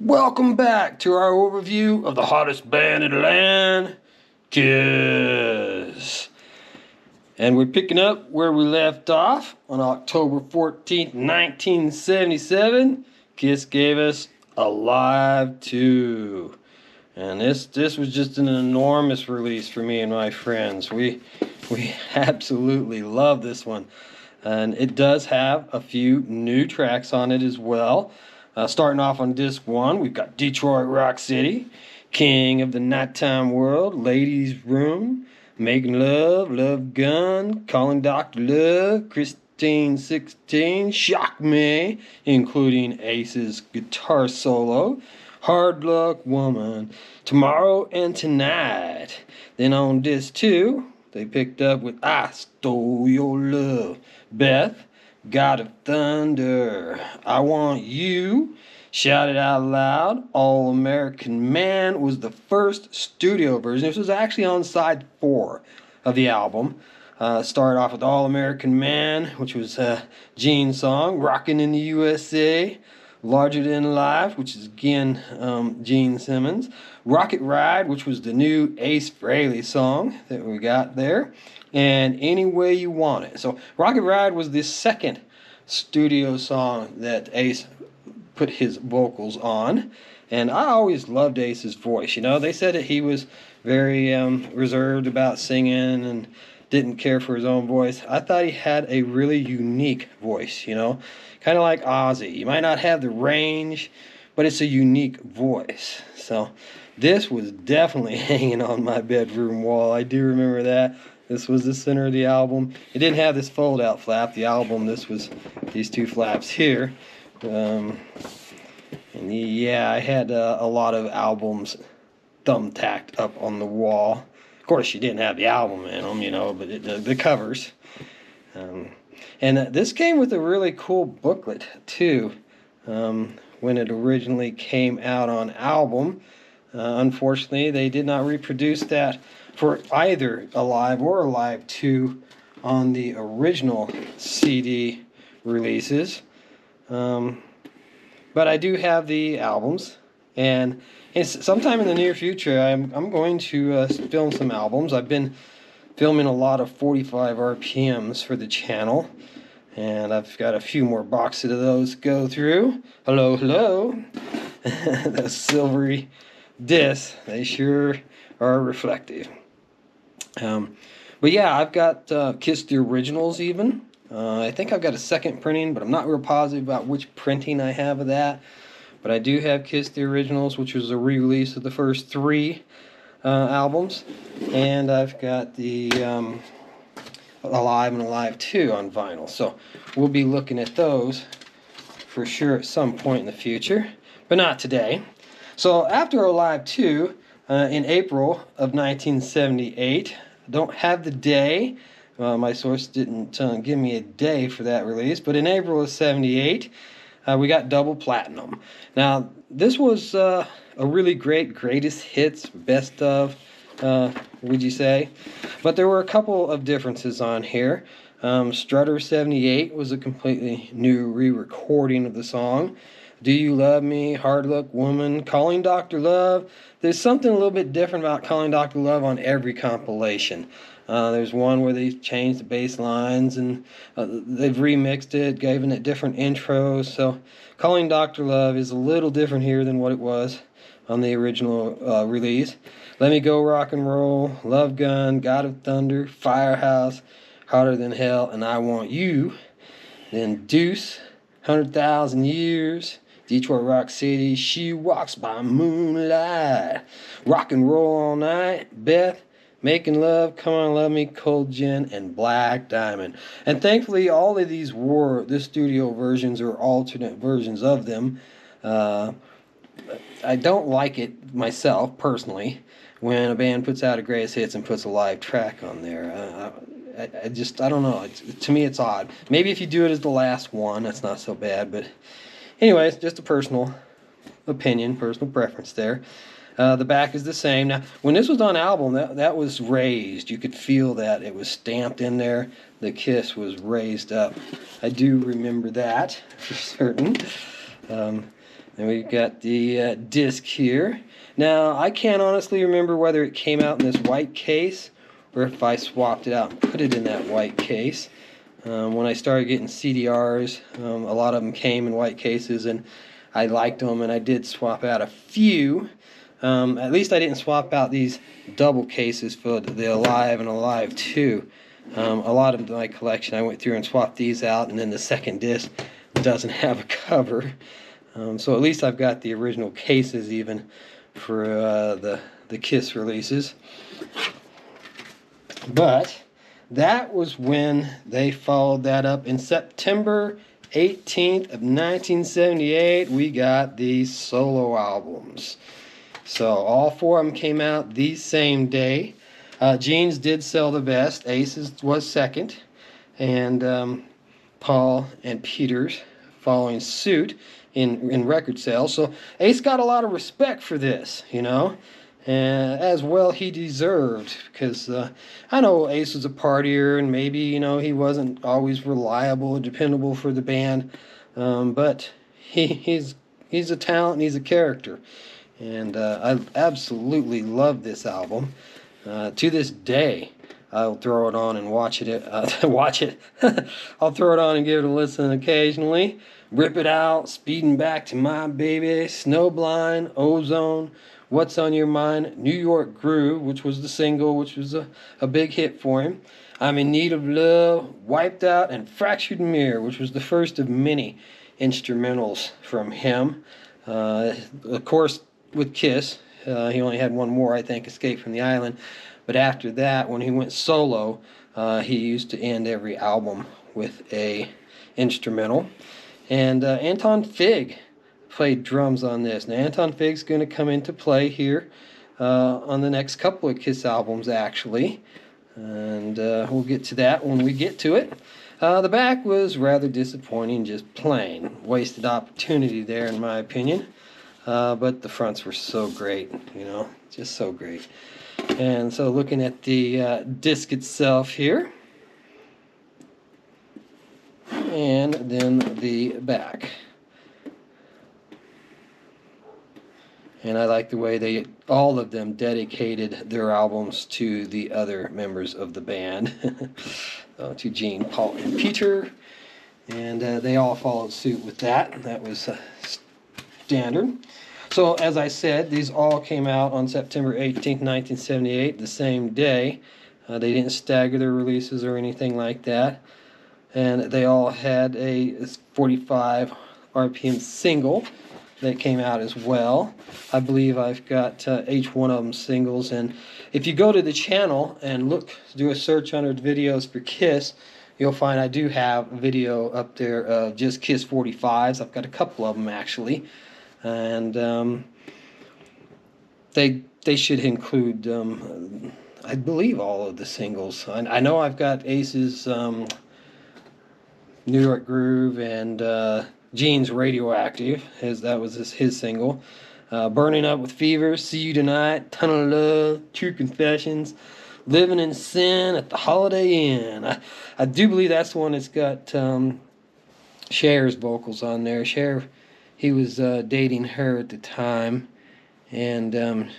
Welcome back to our overview of the hottest band in the land, Kiss. And we're picking up where we left off on October 14th, 1977. Kiss gave us Alive 2. And this was just an enormous release for me and my friends. We absolutely love this one. And it does have a few new tracks on it as well. Starting off on disc 1, we've got Detroit Rock City, King of the Nighttime World, Ladies Room, Making Love, Love Gun, Calling Dr. Love, Christine 16, Shock Me, including Ace's guitar solo, Hard Luck Woman, Tomorrow and Tonight. Then on disc 2, they picked up with I Stole Your Love, Beth, God of Thunder, I Want You, Shout It Out Loud, All American Man was the first studio version. This was actually on side 4 of the album. Started off with All American Man, which was Gene's song, Rockin' in the USA, Larger Than Life, which is again Gene Simmons, Rocket Ride, which was the new Ace Frehley song that we got there, and Any Way You Want It. So Rocket Ride was the second studio song that Ace put his vocals on, and I always loved Ace's voice. You know, they said that he was very reserved about singing and didn't care for his own voice. I thought he had a really unique voice, you know, kind of like Ozzy. You might not have the range, but it's a unique voice. So this was definitely hanging on my bedroom wall. I do remember that. This was the center of the album. It didn't have this fold-out flap. The album, this was these two flaps here. And yeah, I had a lot of albums thumbtacked up on the wall. Of course, you didn't have the album in them, you know, but the covers. And this came with a really cool booklet, too, when it originally came out on album. Unfortunately, they did not reproduce that for either Alive or Alive 2 on the original CD releases. But I do have the albums, and sometime in the near future, I'm going to film some albums. I've been filming a lot of 45 RPMs for the channel, and I've got a few more boxes of those to go through. Hello, hello. Those silvery discs, they sure are reflective. But yeah, I've got Kiss the Originals even. I think I've got a second printing, but I'm not real positive about which printing I have of that. But I do have Kiss the Originals, which was a re-release of the first 3 albums. And I've got the Alive and Alive 2 on vinyl. So we'll be looking at those for sure at some point in the future, but not today. So after Alive 2, in April of 1978, I don't have the day. My source didn't give me a day for that release, but in April of 78, we got double platinum. Now, this was a really greatest hits, best of, would you say? But there were a couple of differences on here. Strutter 78 was a completely new re-recording of the song. Do You Love Me, Hard Luck Woman, Calling Dr. Love. There's something a little bit different about Calling Dr. Love on every compilation. There's one where they changed the bass lines and they've remixed it, given it different intros. So Calling Dr. Love is a little different here than what it was on the original release. Let Me Go Rock and Roll, Love Gun, God of Thunder, Firehouse, Hotter Than Hell, and I Want You. Then Deuce, 100,000 Years, Detroit Rock City, She Walks by Moonlight, Rock and Roll All Night, Beth, Making Love, Come On Love Me, Cold Gin, and Black Diamond. And thankfully, all of these were the studio versions or alternate versions of them. I don't like it myself, personally, when a band puts out a greatest hits and puts a live track on there. I don't know. To me, it's odd. Maybe if you do it as the last one, that's not so bad. But anyways, just a personal opinion, personal preference there. The back is the same. Now, when this was on album, that was raised. You could feel that. It was stamped in there. The Kiss was raised up. I do remember that for certain. And we've got the disc here. Now, I can't honestly remember whether it came out in this white case or if I swapped it out and put it in that white case. When I started getting CDRs, a lot of them came in white cases, and I liked them, and I did swap out a few. At least I didn't swap out these double cases for the Alive and Alive 2. A lot of my collection, I went through and swapped these out, and then the second disc doesn't have a cover. So at least I've got the original cases even for the Kiss releases. But that was when they followed that up. In September 18th of 1978, we got these solo albums. So all four of them came out the same day. Gene's did sell the best. Ace's was second. And Paul and Peter's following suit in record sales. So Ace got a lot of respect for this, you know. And as well he deserved, because I know Ace was a partier, and maybe, you know, he wasn't always reliable or dependable for the band, but he's a talent and he's a character, and I absolutely love this album. To this day, I'll throw it on and watch it. I'll throw it on and give it a listen occasionally. Rip It Out, Speeding Back to My Baby, Snowblind, Ozone, What's on Your Mind, New York Groove, which was the single, which was a big hit for him. I'm in Need of Love, Wiped Out, and Fractured Mirror, which was the first of many instrumentals from him. Of course, with Kiss, he only had one more, I think, Escape from the Island. But after that, when he went solo, he used to end every album with a instrumental. And Anton Fig played drums on this. Now, Anton Fig's going to come into play here on the next couple of Kiss albums, actually. And we'll get to that when we get to it. The back was rather disappointing, just plain. Wasted opportunity there, in my opinion. But the fronts were so great, you know, just so great. And so looking at the disc itself here. And then the back. And I like the way all of them dedicated their albums to the other members of the band. To Gene, Paul, and Peter. And they all followed suit with that. That was standard. So, as I said, these all came out on September 18th, 1978, the same day. They didn't stagger their releases or anything like that. And they all had a 45 RPM single that came out as well. I believe I've got each one of them singles, and if you go to the channel and do a search under videos for Kiss, you'll find I do have a video up there of just Kiss 45s. I've got a couple of them actually, and they should include I believe all of the singles. I know I've got Ace's New York Groove and Gene's Radioactive, that was his single. Burning Up with Fever, See You Tonight, Ton of Love, True Confessions, Living in Sin at the Holiday Inn. I do believe that's the one that's got Cher's vocals on there. Cher, he was dating her at the time, and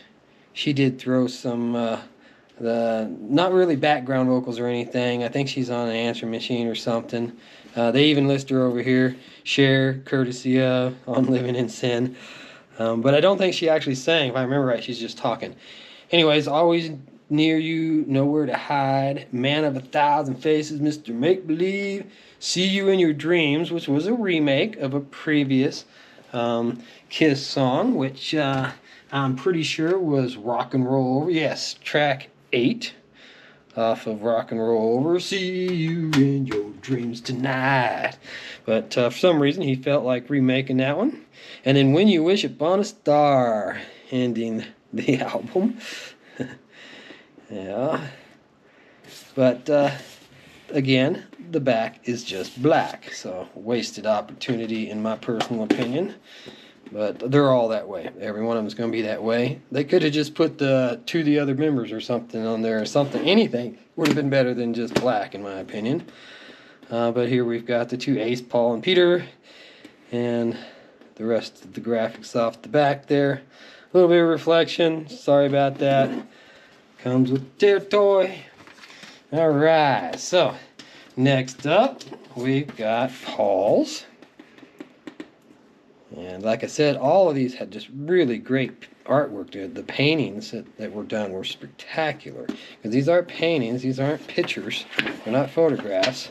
she did throw some not really background vocals or anything. I think she's on an answering machine or something. They even list her over here, Cher, courtesy of on Living in Sin. But I don't think she actually sang. If I remember right, she's just talking. Anyways, Always Near You, Nowhere to Hide, Man of a Thousand Faces, Mr. Make-Believe, See You in Your Dreams, which was a remake of a previous Kiss song, which I'm pretty sure was Rock and Roll Over. Yes, track 8 off of Rock and Roll Over. See you in your dreams tonight. But for some reason he felt like remaking that one. And then When You Wish Upon a Star, ending the album. Yeah. But again, the back is just black, so wasted opportunity in my personal opinion. But they're all that way. Every one of them is going to be that way. They could have just put the other members or something on there or something. Anything would have been better than just black, in my opinion. But here we've got the two, Ace, Paul, and Peter. And the rest of the graphics off the back there. A little bit of reflection. Sorry about that. Comes with the territory. Alright, so next up we've got Paul's. And like I said, all of these had just really great artwork. The paintings that were done were spectacular. Because these aren't paintings, these aren't pictures, they're not photographs.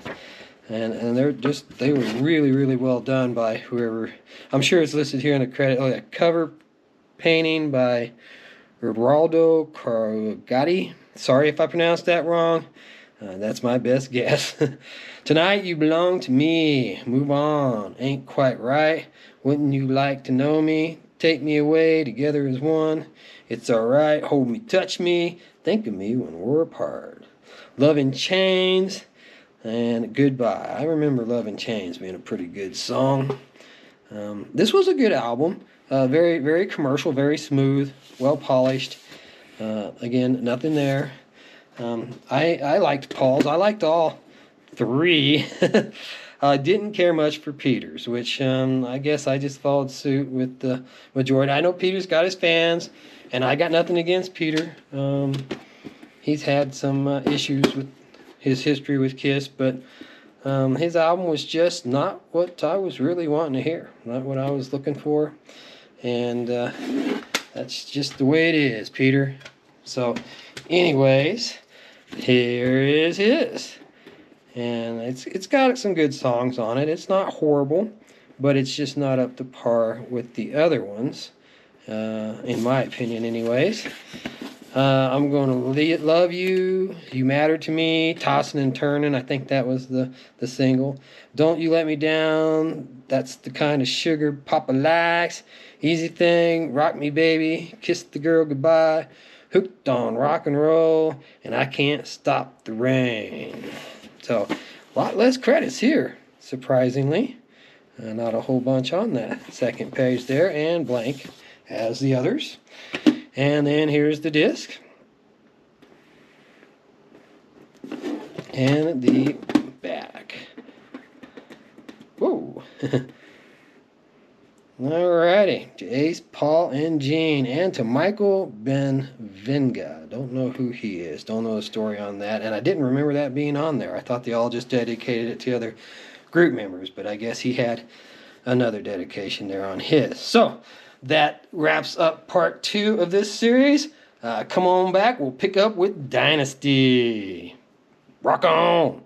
And they were really, really well done by whoever. I'm sure it's listed here in the credit. Oh, yeah, cover painting by Geraldo Cargati. Sorry if I pronounced that wrong. That's my best guess. Tonight you belong to me. Move on. Ain't quite right. Wouldn't you like to know me? Take me away. Together as one. It's alright. Hold me. Touch me. Think of me when we're apart. Love in Chains. And Goodbye. I remember Love in Chains being a pretty good song. This was a good album. Very, very commercial. Very smooth. Well polished. Again, nothing there. I liked Paul's. I liked all three. I didn't care much for Peter's, which I guess I just followed suit with the majority. I know Peter's got his fans, and I got nothing against Peter. He's had some issues with his history with Kiss, but his album was just not what I was really wanting to hear, not what I was looking for, and that's just the way it is, Peter. So, anyways, here is his. And it's got some good songs on it. It's not horrible, but it's just not up to par with the other ones, in my opinion anyways. I'm going to Love You, You Matter to Me, Tossing and Turning. I think that was the single. Don't You Let Me Down. That's the kind of sugar Papa likes. Easy Thing, Rock Me Baby, Kiss the Girl Goodbye, Hooked on Rock and Roll, and I Can't Stop the Rain. So, a lot less credits here, surprisingly. Not a whole bunch on that second page there, and blank as the others. And then here's the disc. And the back. Whoa. Alrighty. To Ace, Paul, and Gene. And to Michael Benvenga. Don't know who he is. Don't know the story on that. And I didn't remember that being on there. I thought they all just dedicated it to other group members. But I guess he had another dedication there on his. So, that wraps up part 2 of this series. Come on back. We'll pick up with Dynasty. Rock on!